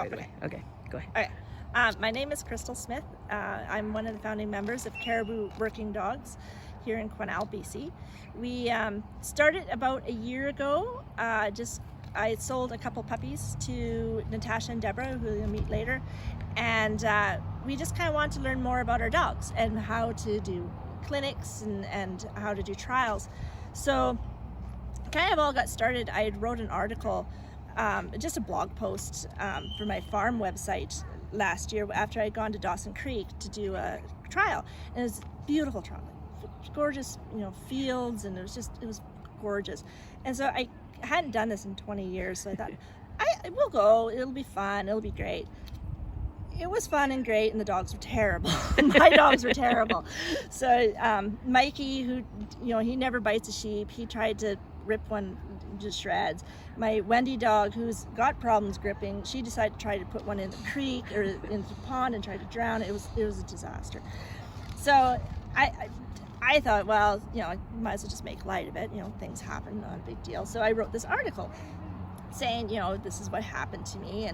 by the way. Okay, go ahead. Okay. My name is Crystal Smith. I'm one of the founding members of Cariboo Working Dogs here in Quesnel, BC. We started about a year ago. I sold a couple puppies to Natasha and Deborah, who you'll meet later, and we just kind of wanted to learn more about our dogs and how to do clinics and how to do trials. So kind of all got started. I wrote an article, just a blog post for my farm website last year after I'd gone to Dawson Creek to do a trial. And it was a beautiful trial, gorgeous, fields, and it was gorgeous. And so I hadn't done this in 20 years, so I thought, I will go, it'll be fun, it'll be great. It was fun and great, and the dogs were terrible. My dogs were terrible. So Mikey, who, he never bites a sheep, he tried to rip one to shreds. My Wendy dog, who's got problems gripping, she decided to try to put one in the creek or into the pond and try to drown it. It was a disaster. So I thought, well, I might as well just make light of it. Things happen, not a big deal. So I wrote this article saying, this is what happened to me,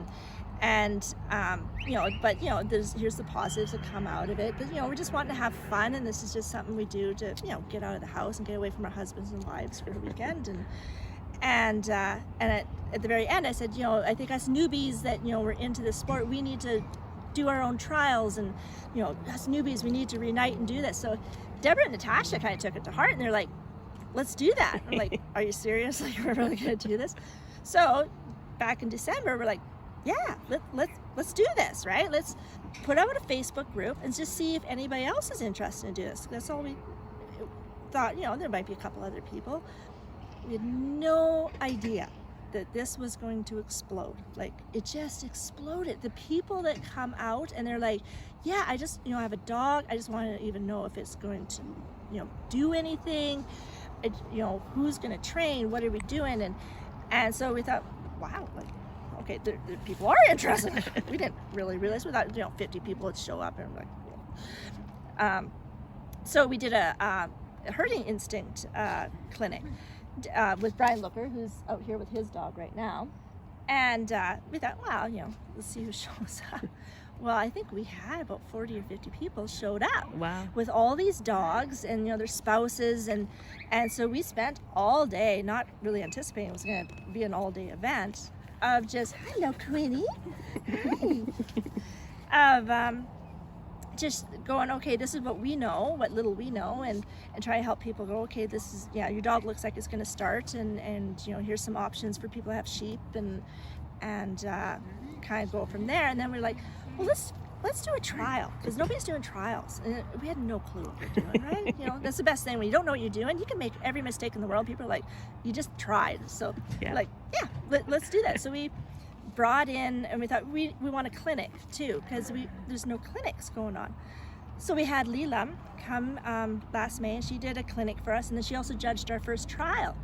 but here's the positives that come out of it. But we just want to have fun, and this is just something we do to get out of the house and get away from our husbands and wives for the weekend. And at the very end, I said, I think us newbies that we're into this sport, we need to do our own trials, and us newbies, we need to reunite and do this. So Deborah and Natasha kind of took it to heart, and they're like, let's do that. I'm like, are you serious? Like, we're really gonna do this? So back in December, we're like, yeah, let's do this, right? Let's put out a Facebook group and just see if anybody else is interested in doing this. That's all we thought. There might be a couple other people. We had no idea that this was going to explode. Like, it just exploded. The people that come out and they're like, yeah, I just, I have a dog. I just want to even know if it's going to, do anything. Who's going to train? What are we doing? And so we thought, wow, like, okay, the people are interested. We didn't really realize. We thought, 50 people would show up, and we're like, cool. So we did a herding instinct clinic with Brian Looker, who's out here with his dog right now. And we thought, well, let's see who shows up. Well, I think we had about 40 or 50 people showed up. Wow. With all these dogs and, their spouses. And so we spent all day, not really anticipating it was going to be an all-day event, of just, hello, Queenie. Hi. Of just going, okay, this is what we know, what little we know, and try to help people go, okay, this is, your dog looks like it's going to start, and here's some options for people who have sheep, and kind of go from there. And then we're like, well, let's do a trial, because nobody's doing trials, and we had no clue what we're doing, right? That's the best thing when you don't know what you're doing. You can make every mistake in the world. People are like, you just tried. So let's do that. So we brought in, and we thought we want a clinic too, because there's no clinics going on. So we had Leela come last May, and she did a clinic for us, and then she also judged our first trial.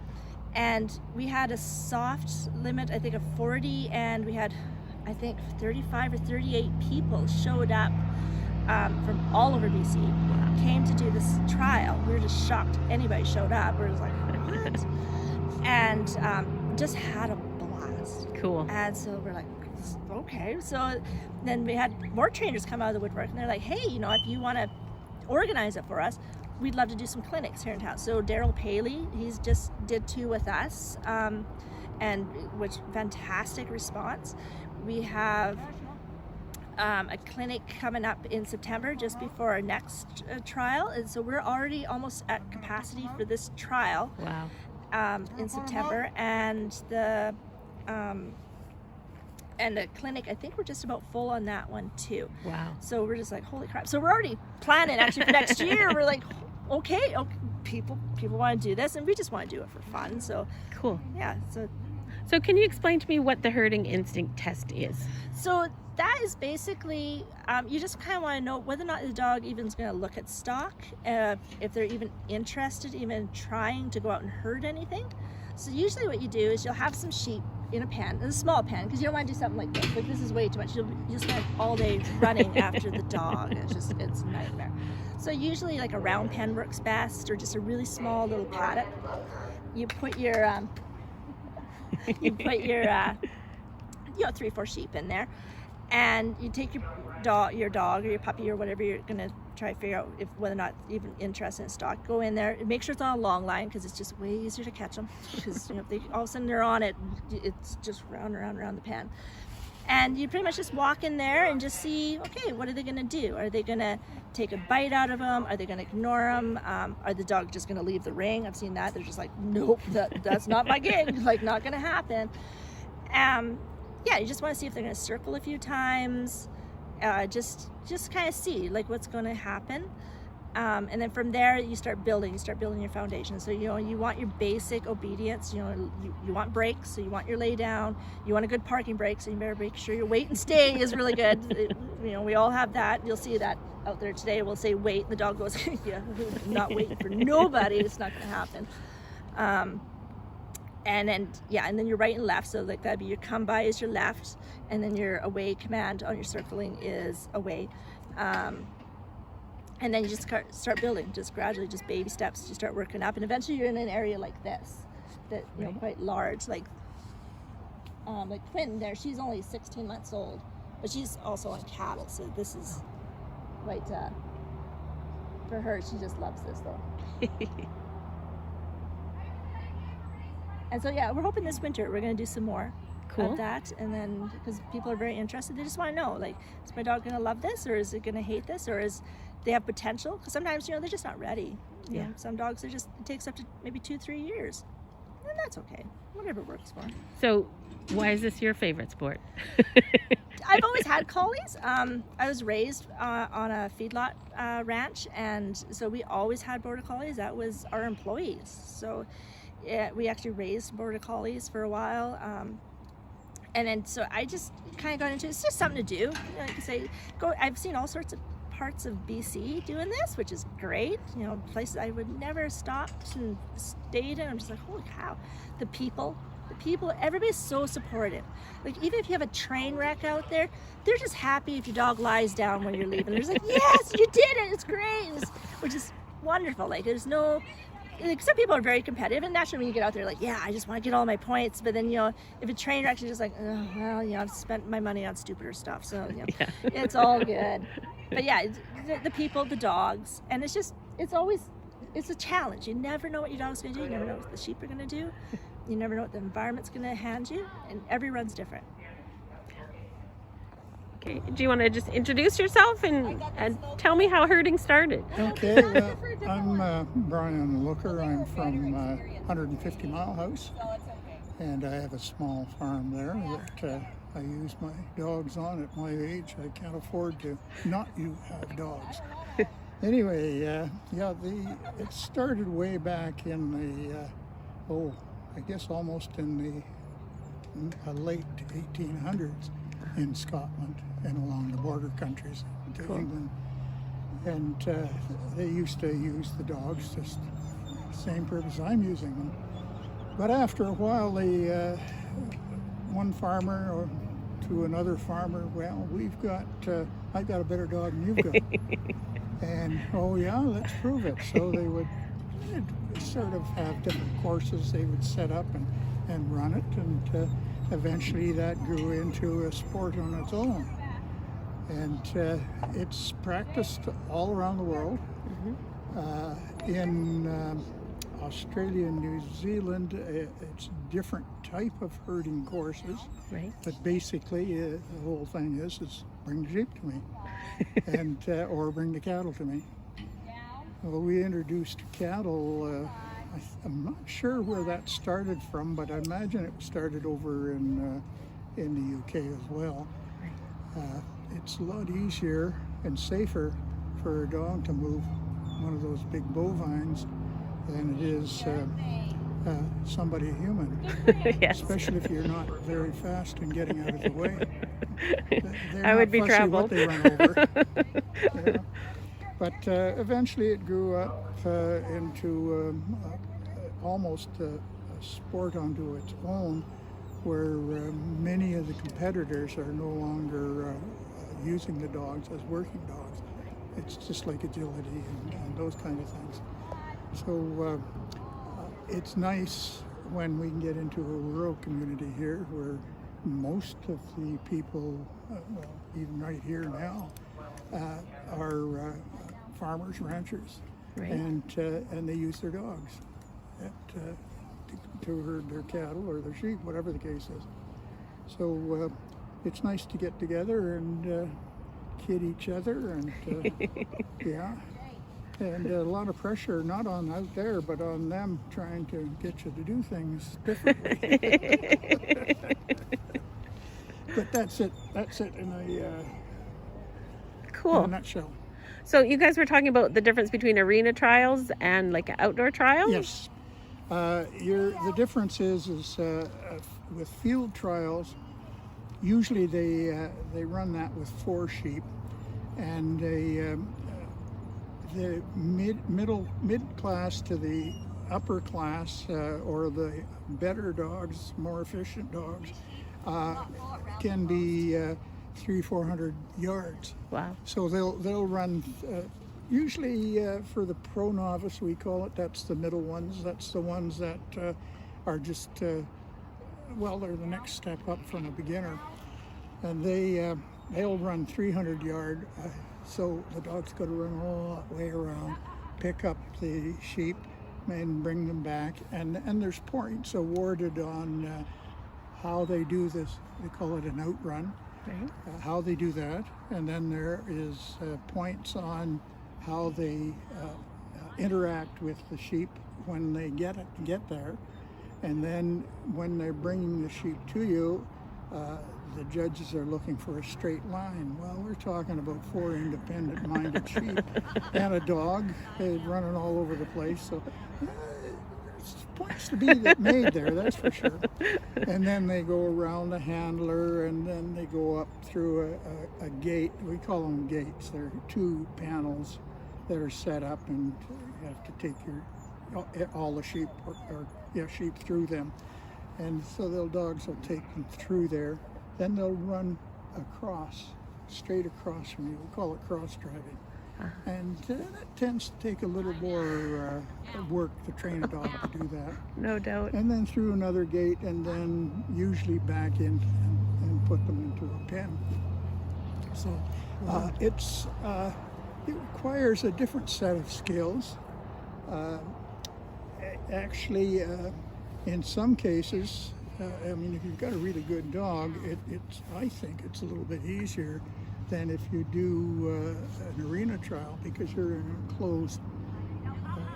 And we had a soft limit, I think, of 40, and we had, I think, 35 or 38 people showed up from all over BC, came to do this trial. We were just shocked anybody showed up. We were just like, what? And just had a blast. Cool. And so we're like, okay. So then we had more trainers come out of the woodwork, and they're like, hey, if you want to organize it for us, we'd love to do some clinics here in town. So Daryl Paley, he's just did 2 with us, and which fantastic response. We have a clinic coming up in September, just before our next trial, and so we're already almost at capacity for this trial. Wow. In September, and the clinic, I think we're just about full on that one too. Wow. So we're just like, holy crap. So we're already planning actually for next year. We're like, okay, people want to do this, and we just want to do it for fun. So cool. Yeah. So can you explain to me what the herding instinct test is? So that is basically, you just kind of want to know whether or not the dog even is going to look at stock, if they're even interested, even trying to go out and herd anything. So usually what you do is you'll have some sheep in a pen, in a small pen, because you don't want to do something like this. Like, this is way too much. You'll spend all day running after the dog. It's a nightmare. So usually like a round pen works best, or just a really small little paddock. You put your 3-4 sheep in there, and you take your dog or your puppy or whatever you're gonna try to figure out if whether or not even interested in stock. Go in there, make sure it's on a long line because it's just way easier to catch them. Because if they all of a sudden they're on it, it's just round the pen. And you pretty much just walk in there and just see, okay, what are they gonna do? Are they gonna take a bite out of them? Are they gonna ignore them? Are the dog just gonna leave the ring? I've seen that. They're just like, nope, that's not my gig. Like, not gonna happen. Yeah, you just want to see if they're going to circle a few times, just kind of see like what's going to happen, and then from there you start building your foundation. So you want your basic obedience. You want breaks, so you want your lay down. You want a good parking brake, so you better make sure your wait and stay is really good. We all have that. You'll see that out there today. We'll say wait, and the dog goes, yeah, I'm not waiting for nobody. It's not going to happen. And then your right and left, so like that'd be your come by is your left, and then your away command on your circling is away. And then you just start building, just gradually, just baby steps. You start working up, and eventually you're in an area like this, that quite large. Like Quentin there, she's only 16 months old, but she's also on cattle, so this is quite for her. She just loves this though. And so we're hoping this winter we're going to do some more of that, and then because people are very interested, they just want to know, like, is my dog going to love this, or is it going to hate this, or is they have potential? Because sometimes they're just not ready. You know, some dogs it takes up to maybe 2-3 years, and that's okay. Whatever works for them. So, why is this your favorite sport? I've always had collies. I was raised on a feedlot ranch, and so we always had border collies. That was our employees. So. Yeah, we actually raised border collies for a while, and then so I just kind of got into it's just something to do. Like I say, I've seen all sorts of parts of BC doing this, which is great. Places I would never stopped and stayed in. I'm just like, holy cow! The people, everybody's so supportive. Like, even if you have a train wreck out there, they're just happy if your dog lies down when you're leaving. They're just like, yes, you did it. It's great, which is wonderful. Like, there's no. Like, some people are very competitive, and naturally when you get out there, like, yeah, I just want to get all my points. But then, if a train wreck, you're just like, oh, well, I've spent my money on stupider stuff, so it's all good. But yeah, the people, the dogs, and it's a challenge. You never know what your dog's going to do. You never know what the sheep are going to do. You never know what the environment's going to hand you, and every run's different. Okay. Do you want to just introduce yourself and tell me how herding started? Okay, well, I'm Brian Looker. I'm from 150 Mile House, and I have a small farm there that I use my dogs on. At my age, I can't afford to not have dogs. Anyway, it started way back in the, I guess almost in the late 1800s. In Scotland and along the border countries to England, and they used to use the dogs just the same purpose I'm using them. But after a while, one farmer to another farmer, well, I've got a better dog than you've got, and let's prove it. So they would sort of have different courses they would set up and run it, and eventually that grew into a sport on its own, and it's practiced all around the world. In Australia and New Zealand, it's a different type of herding courses, right? But basically the whole thing is bring the sheep to me and or bring the cattle to me. Well, we introduced cattle, I'm not sure where that started from, but I imagine it started over in the UK as well. It's a lot easier and safer for a dog to move one of those big bovines than it is somebody human. Yes. Especially if you're not very fast in getting out of the way. I would be troubled. What they run over. But eventually it grew up into almost a sport unto its own, where many of the competitors are no longer using the dogs as working dogs. It's just like agility and those kind of things. So it's nice when we can get into a rural community here where most of the people, well, even right here now, are farmers, ranchers, Right. and they use their dogs to herd their cattle or their sheep, whatever the case is. So it's nice to get together and kid each other, and yeah, and a lot of pressure not on out there, but on them trying to get you to do things differently. But that's it in Cool. a nutshell. So you guys were talking about the difference between arena trials and like outdoor trials? Yes. The difference is with field trials, usually they run that with 4 sheep, and the mid class to the upper class, or the better dogs, more efficient dogs, can be 300-400 yards. Wow. So they'll run usually for the pro novice, we call it. That's the middle ones. That's the ones that are just well, they're the next step up from a beginner, and they'll run 300 yard. So the dog's got to run all that way around, pick up the sheep, and bring them back. And there's points awarded on how they do this. They call it an outrun. Right. How they do that, and then there is points on how they interact with the sheep when they get there, and then when they're bringing the sheep to you, the judges are looking for a straight line. Well, we're talking about 4 independent-minded sheep and a dog running all over the place. So there's points to be made there, that's for sure. And then they go around the handler, and then they go up through a gate. We call them gates. They're 2 panels that are set up, and you have to take all the sheep sheep through them. And so the dogs will take them through there. Then they'll run straight across from you. We call it cross driving. And that tends to take a little more work to train a dog to do that. No doubt. And then through another gate, and then usually back in and put them into a pen. So it requires a different set of skills. Actually, in some cases, I mean, if you've got a really good dog, I think it's a little bit easier than if you do an arena trial, because you're in an enclosed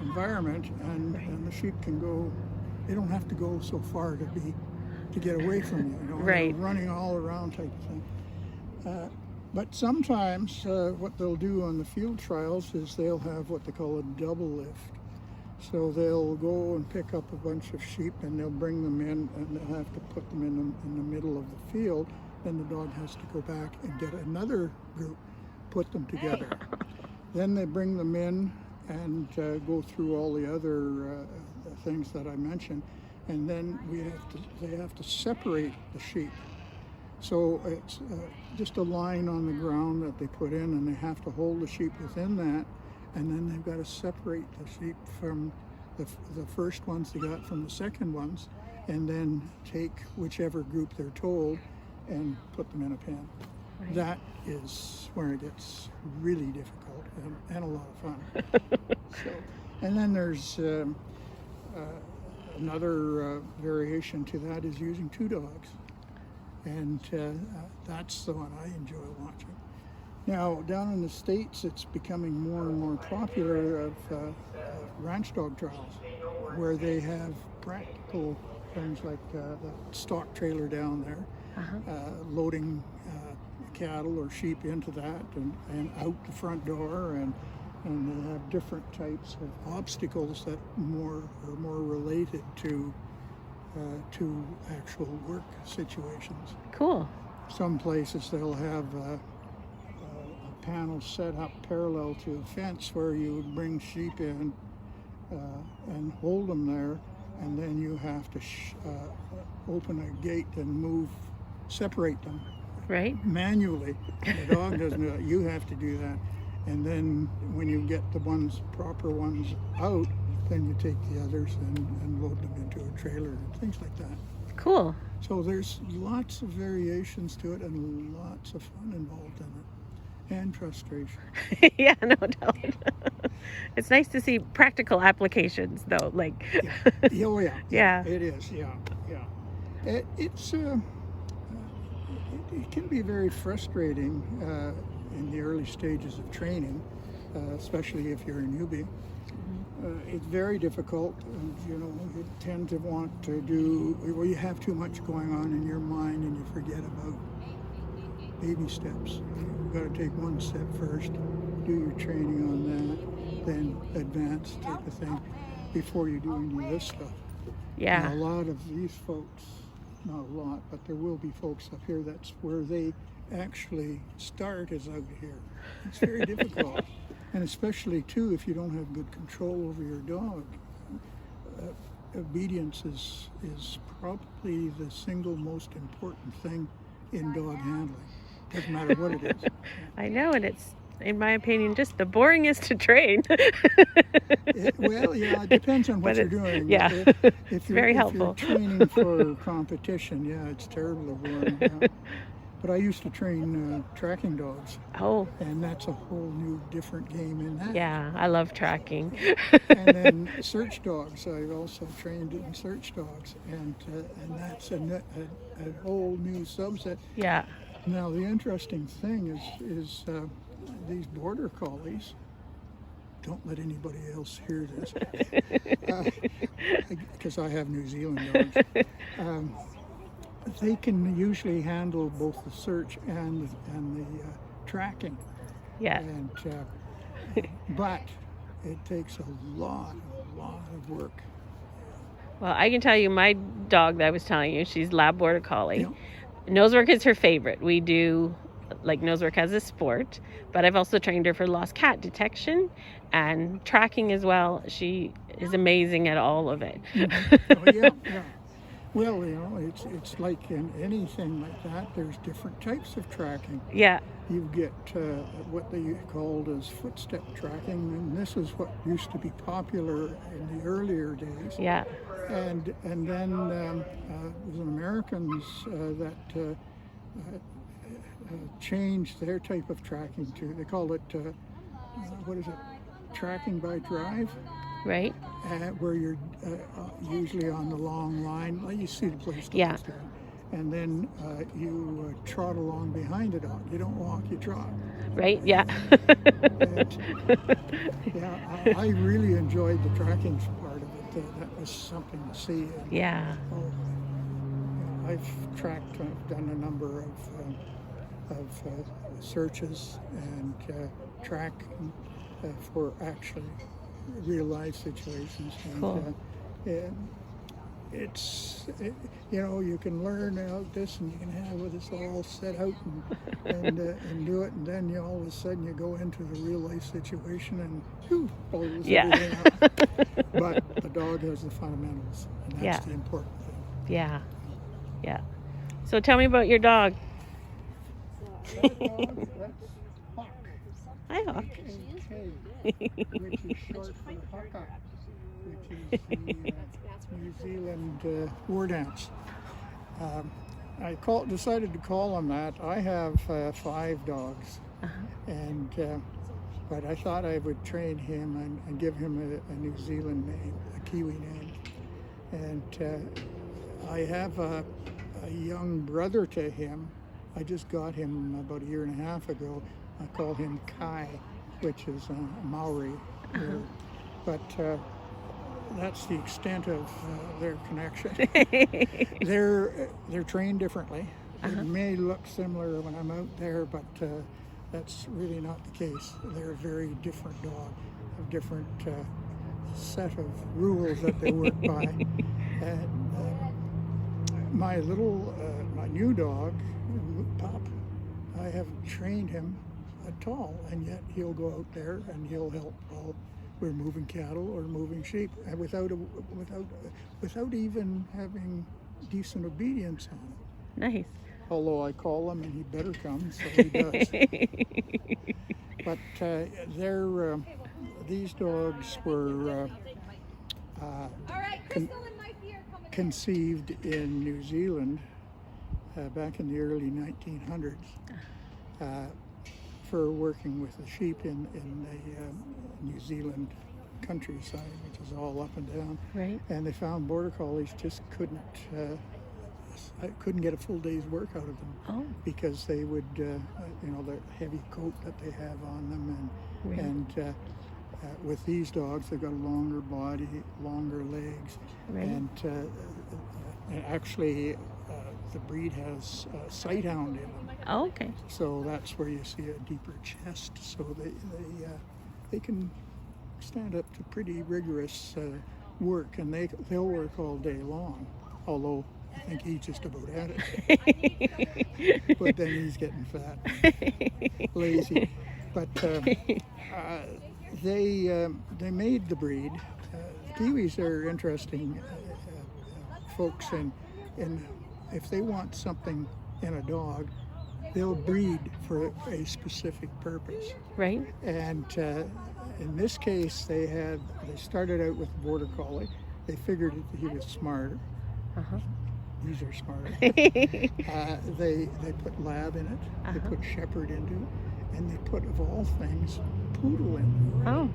environment, and the sheep can go. They don't have to go so far to get away from you. You know, Right. They're running all around type of thing. But sometimes what they'll do on the field trials is they'll have what they call a double lift. So they'll go and pick up a bunch of sheep, and they'll bring them in, and they'll have to put them in the middle of the field. Then the dog has to go back and get another group, put them together. Then they bring them in and go through all the other things that I mentioned, and then they have to separate the sheep. So it's just a line on the ground that they put in, and they have to hold the sheep within that, and then they've got to separate the sheep from the first ones they got from the second ones, and then take whichever group they're told and put them in a pen. Right. That is where it gets really difficult and a lot of fun. So, and then there's another variation to that is using 2 dogs. And that's the one I enjoy watching. Now, down in the States, it's becoming more and more popular of ranch dog trials, where they have practical things like the stock trailer down there, loading cattle or sheep into that and out the front door, and they have different types of obstacles that are more related to actual work situations. Cool. Some places they'll have a panel set up parallel to a fence where you would bring sheep in and hold them there, and then you have to open a gate and separate them. Right. Manually. The dog doesn't do that. You have to do that. And then when you get the proper ones out, then you take the others and load them into a trailer and things like that. Cool. So there's lots of variations to it and lots of fun involved in it, and frustration. Yeah, no doubt. It's nice to see practical applications, though. Like, Yeah. Oh yeah. Yeah. It is. Yeah. Yeah. It can be very frustrating in the early stages of training, especially if you're a newbie. It's very difficult, and you tend to want to do, well, you have too much going on in your mind and you forget about baby steps. You've got to take one step first, do your training on that, then advance type of thing before you do any of this stuff. Yeah. Now, a lot of these folks, not a lot, but there will be folks up here, that's where they actually start, is out here. It's very difficult. And especially too, if you don't have good control over your dog, obedience is probably the single most important thing in dog handling. Doesn't matter what it is. I know, and it's, in my opinion, just the boringest to train. Well, yeah, it depends on what you're doing. Yeah, If very helpful. If you're training for competition, yeah, it's terribly boring. Yeah. But I used to train tracking dogs. Oh. And that's a whole new different game in that. Yeah, I love tracking. And then search dogs. I've also trained in search dogs, and that's a whole new subset. Yeah. Now the interesting thing is these border collies. Don't let anybody else hear this, because I have New Zealand dogs. They can usually handle both the search and the tracking. Yeah. And but it takes a lot of work. Well, I can tell you, my dog that I was telling you, she's Lab Border Collie. Yeah. Nose work is her favorite. We do like nose work as a sport, but I've also trained her for lost cat detection and tracking as well. She is amazing at all of it. Oh, yeah. Well, it's like in anything like that, there's different types of tracking. Yeah. You get what they called as footstep tracking, and this is what used to be popular in the earlier days. Yeah. And then it was Americans that changed their type of tracking to, they called it, tracking by drive. Right. Where you're usually on the long line, like you see the police dogs doing. And then you trot along behind the dog. You don't walk, you trot. Right, yeah. Yeah, I really enjoyed the tracking part of it. That was something to see. And, Yeah. I've tracked, I've done a number of searches and tracking for actually real life situations. And, cool. You can learn out this, and you can have this all set out and do it, and then all of a sudden you go into the real life situation and blows everything up. But the dog has the fundamentals, and that's the important thing. Yeah. So tell me about your dog. That dog, that's Hawk. Hi, Hawk. Which is short for Hawkeye, which is the New Zealand war dance. I decided to call him that. I have 5 dogs, and but I thought I would train him and give him a New Zealand name, a Kiwi name. And I have a young brother to him. I just got him about 1.5 years ago. I call him Kai, which is Maori. But that's the extent of their connection. They're trained differently. It may look similar when I'm out there, but that's really not the case. They're a very different dog, a different set of rules that they work by. And my new dog, Pup, I haven't trained him at all, and yet he'll go out there and he'll help while we're moving cattle or moving sheep, and without even having decent obedience on it. Nice. Although I call him and he better come, so he does. But these dogs were conceived in New Zealand back in the early 1900s for working with the sheep in the New Zealand countryside, which is all up and down. Right. And they found border collies just couldn't get a full day's work out of them. Oh. Because they would, the heavy coat that they have on them, Right. and with these dogs, they've got a longer body, longer legs, Right. and actually the breed has sight hound in them. Oh, okay. So that's where you see a deeper chest. So they can stand up to pretty rigorous work, and they'll work all day long. Although I think he's just about at it. But then he's getting fat, lazy. But they made the breed. Kiwis are interesting folks, and if they want something in a dog, they'll breed for a specific purpose. Right. And in this case, they started out with Border Collie. They figured that he was smarter. Uh-huh. These are smarter. They put Lab in it. They put Shepherd into it, and they put, of all things, Poodle in it. Oh.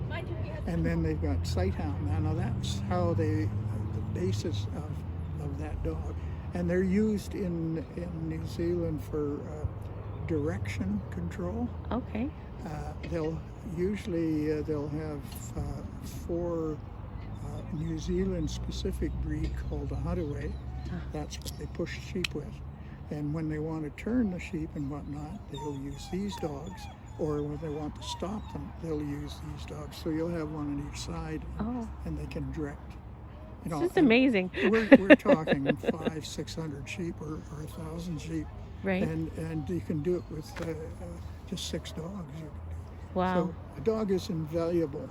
And then they've got Sighthound. Now that's how the basis of that dog. And they're used in New Zealand for direction control. Okay. They'll have 4 New Zealand specific breed called a Huntaway. That's what they push sheep with. And when they want to turn the sheep and whatnot, they'll use these dogs. Or when they want to stop them, they'll use these dogs. So you'll have one on each side, and they can direct. This is amazing. We're talking 500-600 sheep or 1,000 sheep. Right. And you can do it with just 6 dogs. Wow. So a dog is invaluable,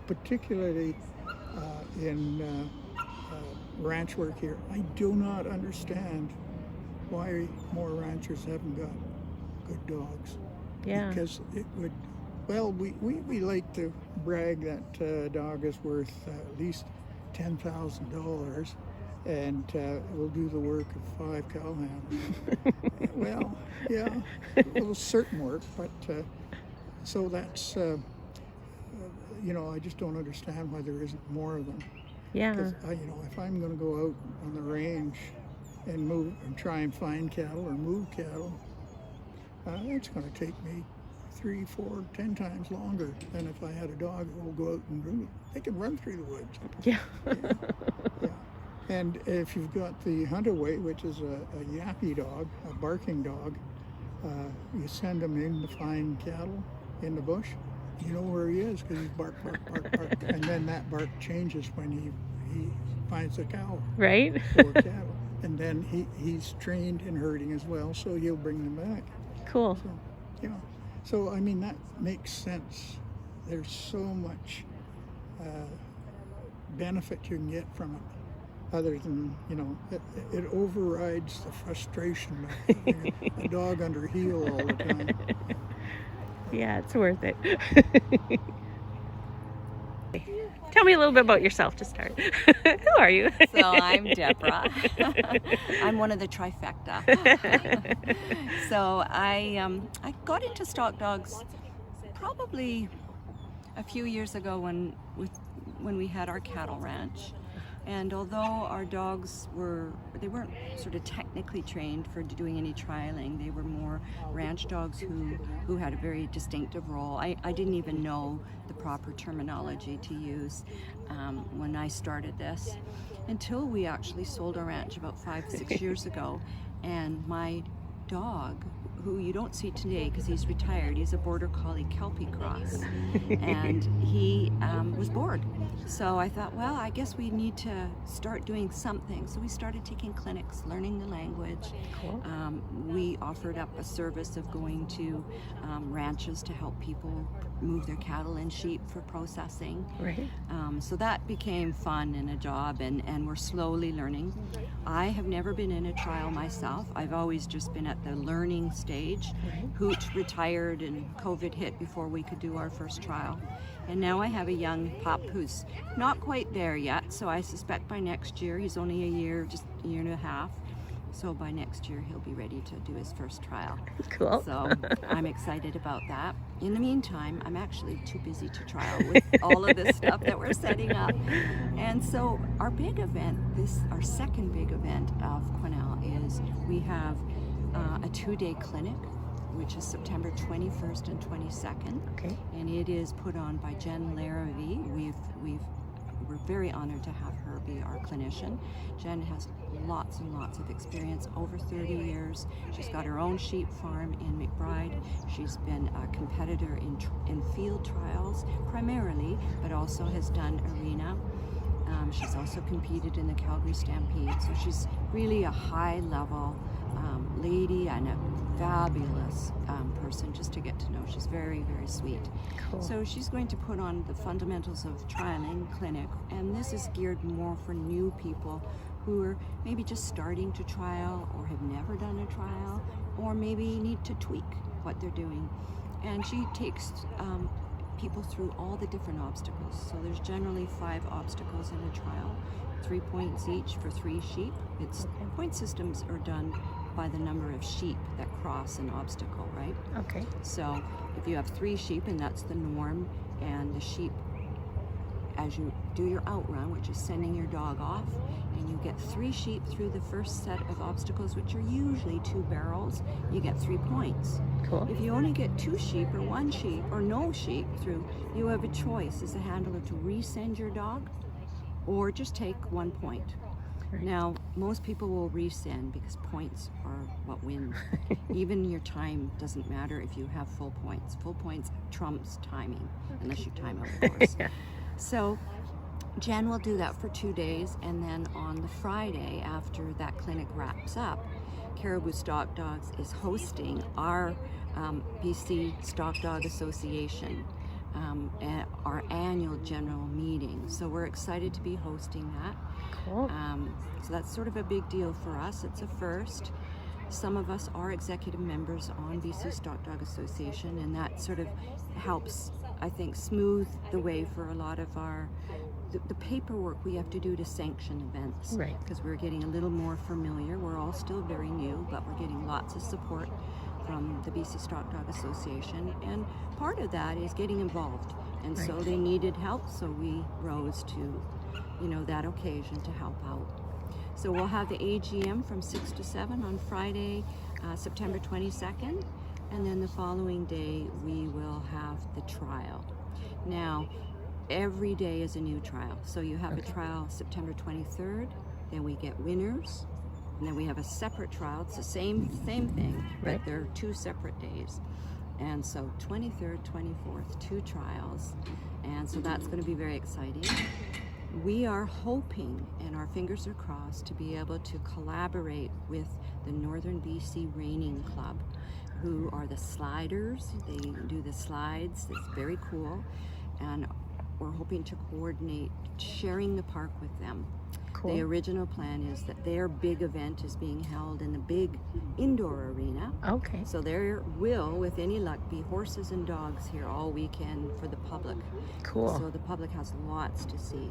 particularly in ranch work here. I do not understand why more ranchers haven't got good dogs. Yeah. Because it would, we like to brag that a dog is worth at least $10,000 and will do the work of 5 cowhands. Well, yeah, well, certain work, but so that's, I just don't understand why there isn't more of them. Yeah. Because, if I'm going to go out on the range and move and try and find cattle or move cattle, it's going to take me 3, 4, 10 times longer than if I had a dog who will go out and do it. They can run through the woods. Yeah. Yeah. And if you've got the Huntaway, which is a yappy dog, a barking dog, you send him in to find cattle in the bush. You know where he is because he's bark, bark, bark, bark. And then that bark changes when he finds a cow. Right. Or cattle. And then he's trained in herding as well, so he'll bring them back. Cool. So, yeah. So, I mean, that makes sense. There's so much benefit you can get from it, other than, it overrides the frustration of having a dog under heel all the time. Yeah, it's worth it. Tell me a little bit about yourself to start. Who are you? So I'm Deborah. I'm one of the trifecta. So I got into stock dogs probably a few years ago when we had our cattle ranch. And although our dogs weren't sort of technically trained for doing any trialing, they were more ranch dogs who had a very distinctive role. I didn't even know the proper terminology to use when I started this, until we actually sold our ranch about 5-6 years ago. And my dog, who you don't see today because he's retired, he's a Border Collie Kelpie cross, and he was bored. So I thought, well, I guess we need to start doing something. So we started taking clinics, learning the language. Cool. We offered up a service of going to ranches to help people move their cattle and sheep for processing. Right. So that became fun and a job, and we're slowly learning. I have never been in a trial myself. I've always just been at the learning beginning stage. Right. Hoot retired and COVID hit before we could do our first trial. And now I have a young pup who's not quite there yet, so I suspect by next year, he's only a year, just a year and a half, so by next year he'll be ready to do his first trial. Cool. So I'm excited about that. In the meantime, I'm actually too busy to trial with all of this stuff that we're setting up. And so our big event, our second big event of Quesnel, is we have a 2-day clinic, which is September 21st and 22nd. Okay. And it is put on by Jen Larrabee. We're very honored to have her be our clinician. Jen has lots and lots of experience, over 30 years. She's got her own sheep farm in McBride. She's been a competitor in field trials primarily, but also has done arena. She's also competed in the Calgary Stampede. So she's really a high-level lady and a fabulous person just to get to know. She's very, very sweet. Cool. So she's going to put on the fundamentals of trialing clinic, and this is geared more for new people who are maybe just starting to trial or have never done a trial or maybe need to tweak what they're doing. And she takes people through all the different obstacles. So there's generally 5 obstacles in a trial, 3 points each for 3 sheep. Point systems are done by the number of sheep that cross an obstacle, right? Okay. So if you have 3 sheep, and that's the norm, and the sheep, as you do your outrun, which is sending your dog off, and you get 3 sheep through the first set of obstacles, which are usually 2 barrels, you get 3 points. Cool. If you only get 2 sheep or 1 sheep or no sheep through, you have a choice as a handler to resend your dog or just take 1 point. Right. Now, most people will resend because points are what wins. Even your time doesn't matter if you have full points. Full points trumps timing, unless you time out, of course. Yeah. So Jen will do that for 2 days, and then on the Friday after that clinic wraps up, Cariboo Stock Dogs is hosting our BC Stock Dog Association, our annual general meeting. So we're excited to be hosting that. Cool. So that's sort of a big deal for us. It's a first. Some of us are executive members on BC Stock Dog Association, and that sort of helps, I think, smooth the way for a lot of the paperwork we have to do to sanction events. Right. Because we're getting a little more familiar. We're all still very new, but we're getting lots of support from the BC Stock Dog Association, and part of that is getting involved. And so Right. they needed help, so we rose to, that occasion to help out. So we'll have the AGM from 6 to 7 on Friday, September 22nd, and then the following day we will have the trial. Now, every day is a new trial. So you have a trial September 23rd, then we get winners, and then we have a separate trial. It's the same thing, but Right. they're 2 separate days. And so 23rd, 24th, 2 trials, and so that's going to be very exciting. We are hoping, and our fingers are crossed, to be able to collaborate with the Northern BC Reining Club, who are the sliders. They do the slides. It's very cool, and we're hoping to coordinate sharing the park with them. Cool. The original plan is that their big event is being held in the big indoor arena. Okay. So there will, with any luck, be horses and dogs here all weekend for the public. Cool. So the public has lots to see.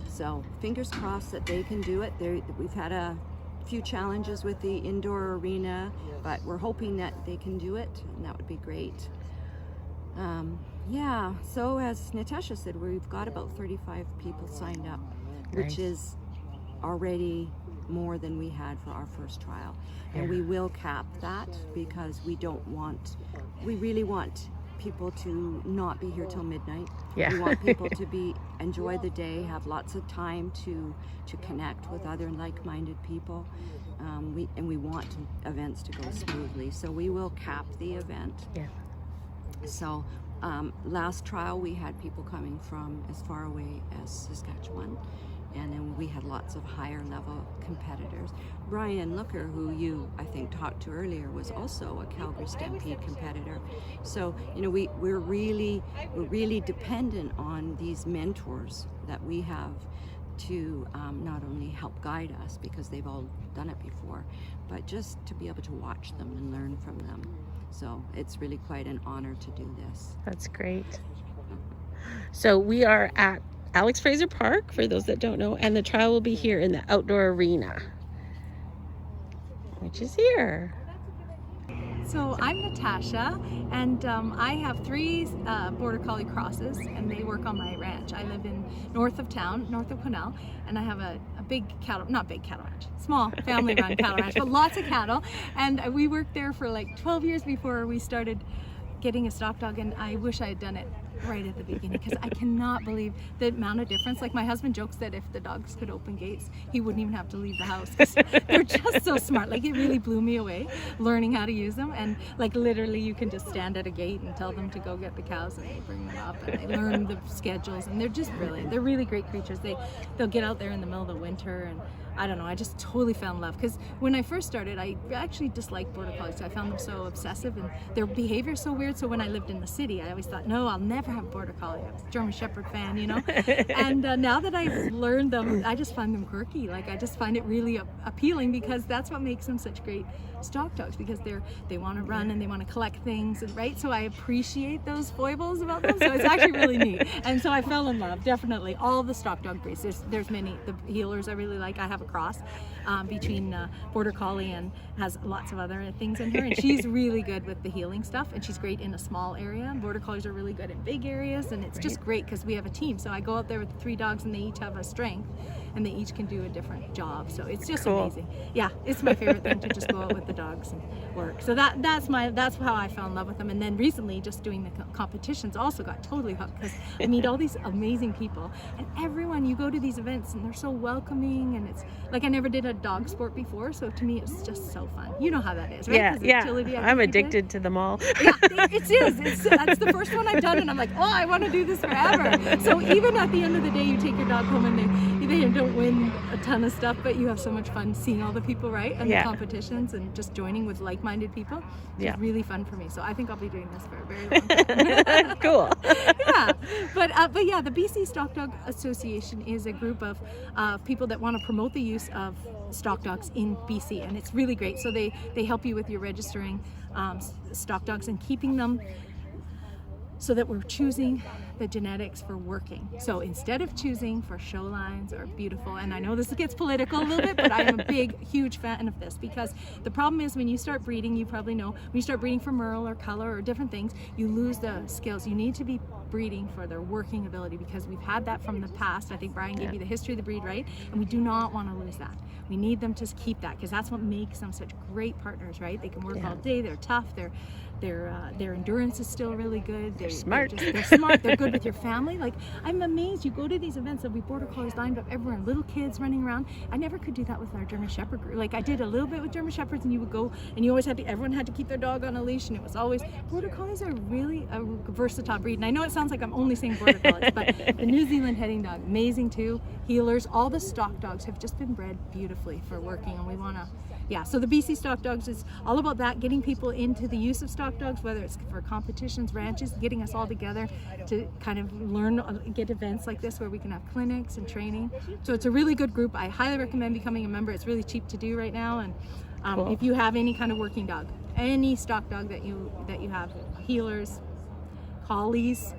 So fingers crossed that they can do it. We've had a few challenges with the indoor arena, but we're hoping that they can do it, and that would be great. Yeah, so as Natasha said, we've got about 35 people signed up, which Nice. is already more than we had for our first trial. And we will cap that because we really want people to not be here till midnight. Yeah. We want people to enjoy the day, have lots of time to connect with other like-minded people. We want events to go smoothly, so we will cap the event. Yeah. So last trial we had people coming from as far away as Saskatchewan, and then we had lots of higher level competitors. Brian Looker, who you I think talked to earlier, was also a Calgary Stampede competitor. So we're really dependent on these mentors that we have to not only help guide us because they've all done it before, but just to be able to watch them and learn from them. So it's really quite an honor to do this. That's great. So we are at Alex Fraser Park, for those that don't know, and the trial will be here in the outdoor arena, which is here. So I'm Natasha, and I have 3 Border Collie crosses, and they work on my ranch. I live in north of town, north of Quesnel, and I have a big cattle, not big cattle ranch, small family-run cattle ranch, but lots of cattle. And we worked there for like 12 years before we started getting a stock dog, and I wish I had done it right at the beginning, because I cannot believe the amount of difference. Like, my husband jokes that if the dogs could open gates, he wouldn't even have to leave the house, because they're just so smart. Like, it really blew me away learning how to use them. And like, literally you can just stand at a gate and tell them to go get the cows, and they bring them up, and they learn the schedules, and they're just brilliant. They're really great creatures. They'll get out there in the middle of the winter, and I don't know, I just totally fell in love, because when I first started, I actually disliked Border Collies. I found them so obsessive, and their behavior is so weird. So when I lived in the city, I always thought, no, I'll never have a Border Collie. I was a German Shepherd fan, you know. And now that I've learned them, I just find them quirky. Like, I just find it really appealing, because that's what makes them such great stock dogs, because they want to run and they want to collect things, and right. So I appreciate those foibles about them. So it's actually really neat. And so I fell in love, definitely. All the stock dog breeds. There's many. The healers I really like. I have a cross between Border Collie and has lots of other things in her, and she's really good with the healing stuff, and she's great in a small area. Border Collies are really good in big areas, and it's just great because we have a team. So I go out there with 3 dogs, and they each have a strength, and they each can do a different job. So it's just amazing. Yeah, it's my favorite thing to just go out with the dogs and work. So that's how I fell in love with them. And then recently, just doing the competitions, also got totally hooked, because I meet all these amazing people, and everyone, you go to these events and they're so welcoming, and it's like, I never did a dog sport before, so to me it's just so fun. You know how that is, right? Yeah. I'm addicted to them all. Yeah, it is. That's the first one I've done, and I'm like, oh, I want to do this forever. So even at the end of the day, you take your dog home, and they don't win a ton of stuff, but you have so much fun seeing all the people, right? And the competitions, and just joining with like-minded people. It's really fun for me. So I think I'll be doing this for a very long time. Cool. Yeah, but yeah, the BC Stock Dog Association is a group of people that want to promote the use of stock dogs in BC, and it's really great. So they help you with your registering stock dogs and keeping them, so that we're choosing the genetics for working. So instead of choosing for show lines or beautiful, and I know this gets political a little bit, but I am a huge fan of this, because the problem is when you start breeding, you probably know, when you start breeding for merle or color or different things, you lose the skills. You need to be breeding for their working ability, because we've had that from the past. I think Brian gave you the history of the breed, right? And we do not want to lose that. We need them to keep that, because that's what makes them such great partners, right? They can work all day, they're tough, their endurance is still really good. They're smart. They're smart. They're good with your family. Like, I'm amazed. You go to these events, there'll be Border Collies lined up everywhere, little kids running around. I never could do that with our German Shepherd group. Like, I did a little bit with German Shepherds, and you would go, and you always everyone had to keep their dog on a leash, and it was always, Border Collies are really a versatile breed. And I know it sounds like I'm only saying Border Collies, but the New Zealand heading dog, amazing too. Healers, all the stock dogs have just been bred beautifully for working, and we want to, so the BC Stock Dogs is all about that, getting people into the use of stock dogs, whether it's for competitions, ranches, getting us all together to kind of learn, get events like this where we can have clinics and training. So it's a really good group. I highly recommend becoming a member. It's really cheap to do right now. And if you have any kind of working dog, any stock dog that you have, healers, collies,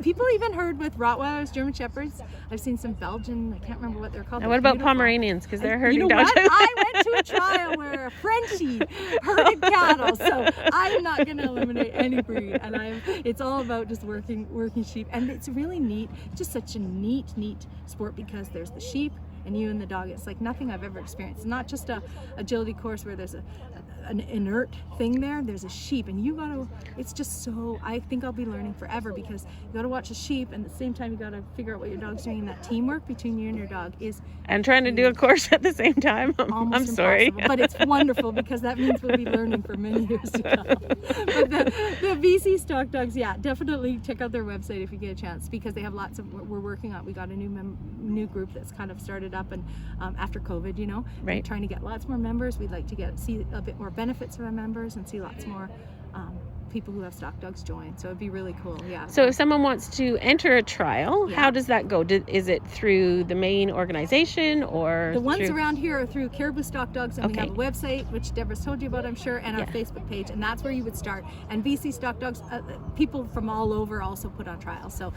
people even herd with Rottweilers, German Shepherds. I've seen some Belgian, I can't remember what they're called. And what about Pomeranians? Because they're herding dogs. You know what? I went to a trial where a Frenchie herded cattle, so I'm not going to eliminate any breed. And it's all about just working sheep. And it's really neat, just such a neat sport, because there's the sheep and you and the dog. It's like nothing I've ever experienced. It's not just a agility course where there's an inert thing there. There's a sheep, and it's just so, I think I'll be learning forever, because you gotta watch a sheep, and at the same time you gotta figure out what your dog's doing. And that teamwork between you and your dog is, and trying to do a course at the same time. I'm sorry, but it's wonderful, because that means we'll be learning for many years to come. But the BC Stock Dogs, definitely check out their website if you get a chance, because they have lots of, we're working on, we got a new group that's kind of started up, and after COVID, right, trying to get lots more members. We'd like to see a bit more benefits for our members, and see lots more people who have stock dogs join. So it'd be really cool. Yeah. So if someone wants to enter a trial, Yeah. how does that go? Is it through the main organization or the ones through... around here are through Cariboo Stock Dogs, and we Okay. have a website, which Deborah's told you about, I'm sure, and our Yeah. Facebook page, and that's where you would start. And BC Stock Dogs, people from all over also put on trials. So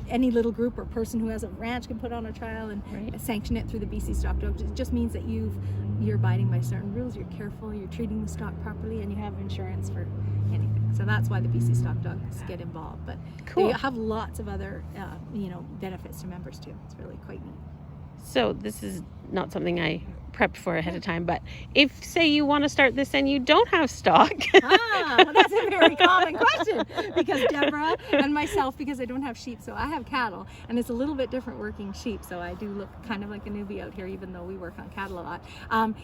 any little group or person who has a ranch can put on a trial and Right. sanction it through the BC Stock Dogs. It just means that you're abiding by certain rules, you're careful, you're treating the stock properly, and you have insurance for anything. So that's why the BC Stock Dogs get involved. But Cool. they have lots of other benefits to members too. It's really quite neat. So this is not something I prepped for ahead of time, but if, say, you want to start this and you don't have stock... Well, that's a very common question, because Deborah and myself, because I don't have sheep, so I have cattle, and it's a little bit different working sheep, so I do look kind of like a newbie out here, even though we work on cattle a lot,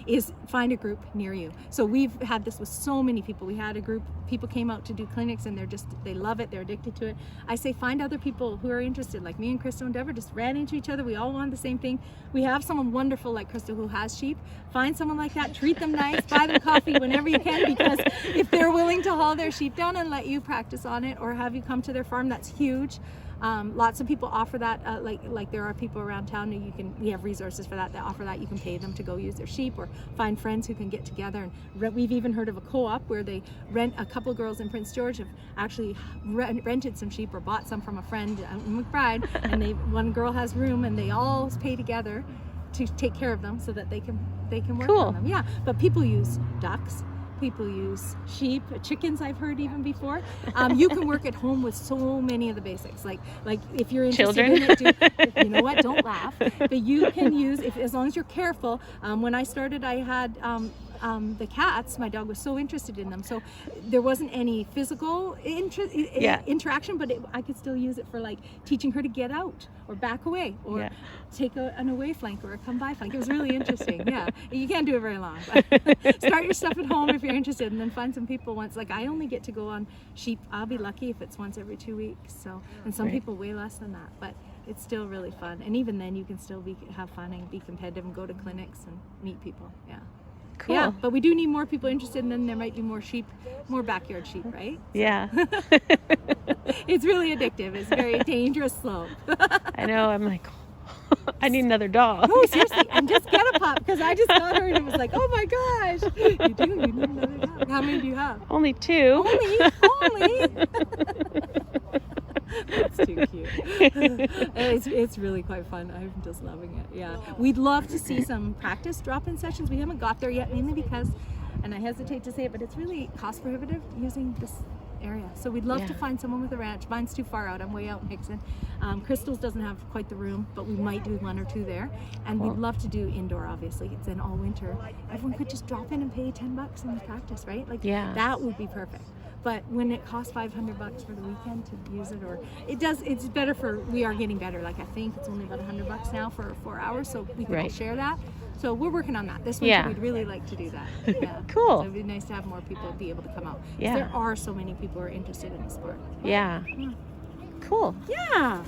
is find a group near you. So we've had this with so many people. We had a group, people came out to do clinics, and they love it, they're addicted to it. I say find other people who are interested, like me and Crystal and Deborah just ran into each other, we all want the same thing. We have someone wonderful like Crystal who has sheep. Find someone like that, treat them nice, buy them coffee whenever you can, because if they're willing to haul their sheep down and let you practice on it or have you come to their farm, that's huge. Lots of people offer that, like there are people around town who we have resources for that offer that. You can pay them to go use their sheep, or find friends who can get together. And we've even heard of a co-op where they rent, a couple of girls in Prince George have actually rented some sheep or bought some from a friend in McBride, and one girl has room and they all pay together to take care of them so that they can work Cool. on them. Yeah, but people use ducks. People use sheep, chickens. I've heard even before. You can work at home with so many of the basics. Like if you're interested in it, you know what? Don't laugh. But you can use, as long as you're careful. When I started, I had the cats. My dog was so interested in them, so there wasn't any physical interaction, but I could still use it for like teaching her to get out or back away or take an away flank or a come by flank. It was really interesting. Yeah, you can't do it very long, but start your stuff at home if you're interested, and then find some people once. Like I only get to go on sheep, I'll be lucky if it's once every 2 weeks, so, and some people way less than that, but it's still really fun. And even then you can still have fun and be competitive and go to clinics and meet people. Yeah. Cool. Yeah, but we do need more people interested, and then there might be more sheep, more backyard sheep, right? Yeah. It's really addictive. It's a very dangerous slope. I know. I'm like, I need another dog. No, seriously, and just get a pup, because I just got her and it was like, oh my gosh, you need another dog. How many do you have? Only 2. Only? That's too cute. It's really quite fun. I'm just loving it. Yeah, we'd love to see some practice drop-in sessions. We haven't got there yet, mainly because, and I hesitate to say it, but it's really cost prohibitive using this area. So we'd love to find someone with a ranch. Mine's too far out. I'm way out in Hickson. Crystal's doesn't have quite the room, but we might do 1 or 2 there. And we'd love to do indoor, obviously. It's in all winter. Everyone could just drop in and pay $10 and practice, right? Like that would be perfect. But when it costs $500 for the weekend to use it, or it's better we are getting better. Like I think it's only about $100 now for 4 hours, so we can all share that. So we're working on that. This winter we'd really like to do that. Yeah. Cool. So it'd be nice to have more people be able to come out. Yeah. There are so many people who are interested in the sport. Yeah. Cool. Yeah.